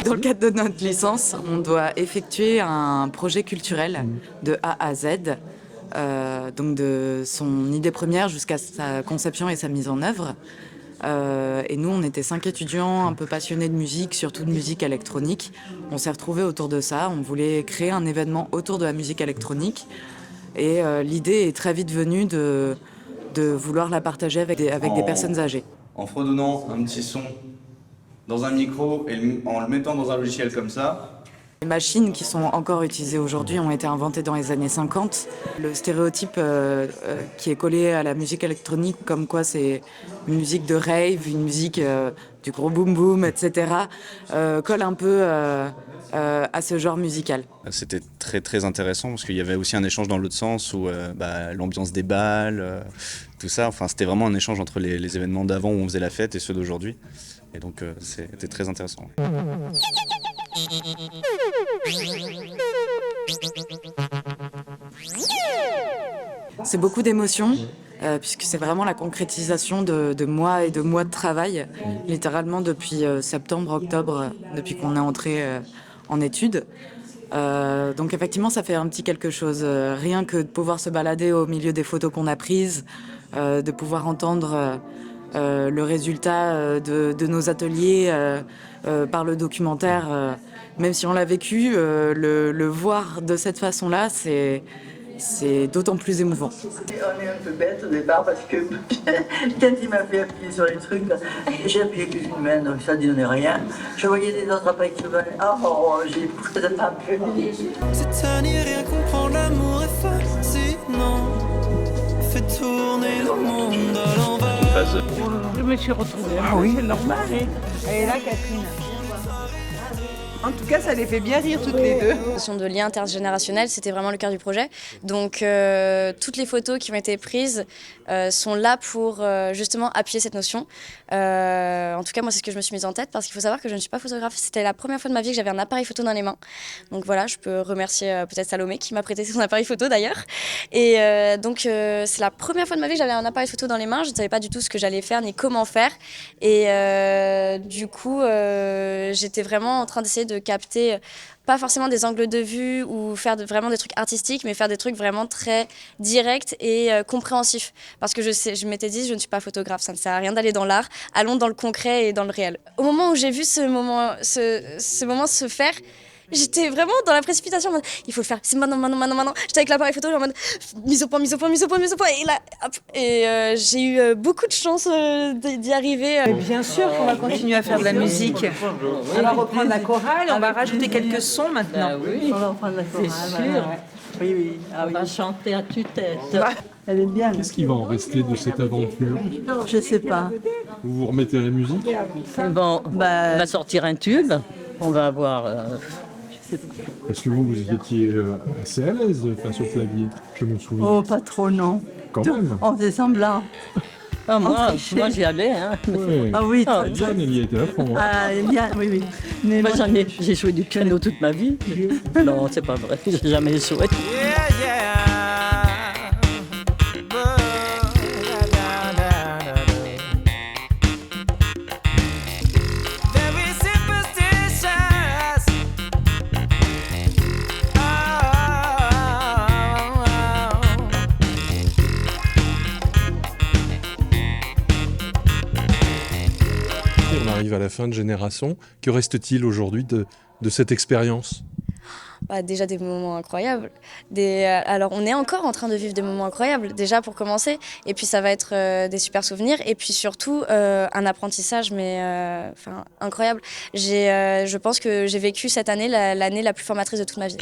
Dans le cadre de notre licence, on doit effectuer un projet culturel de A à Z, donc de son idée première jusqu'à sa conception et sa mise en œuvre. Et nous, on était 5 étudiants un peu passionnés de musique, surtout de musique électronique. On s'est retrouvés autour de ça. On voulait créer un événement autour de la musique électronique. Et l'idée est très vite venue de vouloir la partager avec des personnes âgées. En fredonnant un petit son dans un micro et en le mettant dans un logiciel comme ça. Les machines qui sont encore utilisées aujourd'hui ont été inventées dans les années 50. Le stéréotype qui est collé à la musique électronique, comme quoi c'est une musique de rave, une musique du gros boom boom, etc., colle un peu à ce genre musical. C'était très très intéressant parce qu'il y avait aussi un échange dans l'autre sens où l'ambiance des balles, tout ça. Enfin, c'était vraiment un échange entre les événements d'avant où on faisait la fête et ceux d'aujourd'hui. Et donc c'était très intéressant. C'est beaucoup d'émotions, puisque c'est vraiment la concrétisation de mois et de mois de travail, littéralement depuis septembre, octobre, depuis qu'on est entré en études. Donc effectivement, ça fait un petit quelque chose. Rien que de pouvoir se balader au milieu des photos qu'on a prises, de pouvoir entendre le résultat de nos ateliers par le documentaire. Même si on l'a vécu, le voir de cette façon-là, c'est d'autant plus émouvant. On est un peu bête au départ parce que quand il m'a fait appuyer sur les trucs, j'ai appuyé qu'une main, donc ça ne donnait rien. Je voyais des autres après qui se venaient. J'ai poussé de pas peu. C'est à n'y rien comprendre, l'amour est fascinant. Fait tourner le monde à l'envers. Je me suis retrouvée. Ah oui, c'est normal. Elle est là, Catherine. En tout cas, ça les fait bien rire toutes les deux. La notion de lien intergénérationnel, c'était vraiment le cœur du projet. Donc, toutes les photos qui ont été prises sont là pour justement appuyer cette notion. En tout cas, moi, c'est ce que je me suis mise en tête parce qu'il faut savoir que je ne suis pas photographe. C'était la première fois de ma vie que j'avais un appareil photo dans les mains. Donc voilà, je peux remercier peut-être Salomé qui m'a prêté son appareil photo d'ailleurs. Et donc, c'est la première fois de ma vie que j'avais un appareil photo dans les mains. Je ne savais pas du tout ce que j'allais faire ni comment faire. Et du coup, j'étais vraiment en train d'essayer de capter pas forcément des angles de vue ou faire vraiment des trucs artistiques, mais faire des trucs vraiment très directs et compréhensifs. Parce que je m'étais dit, je ne suis pas photographe, ça ne sert à rien d'aller dans l'art, allons dans le concret et dans le réel. Au moment où j'ai vu ce moment se faire, j'étais vraiment dans la précipitation en mode il faut le faire, c'est maintenant. J'étais avec l'appareil photo en mode mise au point. Et là, hop, et j'ai eu beaucoup de chance d'y arriver. Mais bien sûr qu'on va continuer à faire de la musique. On va reprendre la chorale, on va rajouter quelques sons maintenant. On va reprendre la chorale. C'est sûr. Oui. On va chanter à tue-tête. Elle est bien. Qu'est-ce qui va en rester de cette aventure? Je sais pas. Vous vous remettez à la musique? Bon, on va sortir un tube. On va avoir... Parce que vous étiez assez à l'aise face au clavier, je me souviens. Oh, pas trop, non. Quand même. On faisait semblant. moi j'y allais. Hein. Ouais. Ah oui, Diane, elle y était à fond. Hein. Ah, bien, oui. Mais Moi j'ai joué du piano toute ma vie. Non, c'est pas vrai, j'ai jamais joué. On arrive à la fin de Génération. Que reste-t-il aujourd'hui de cette expérience? Déjà des moments incroyables. Alors on est encore en train de vivre des moments incroyables, déjà pour commencer, et puis ça va être des super souvenirs, et puis surtout un apprentissage incroyable. Je pense que j'ai vécu cette année l'année la plus formatrice de toute ma vie.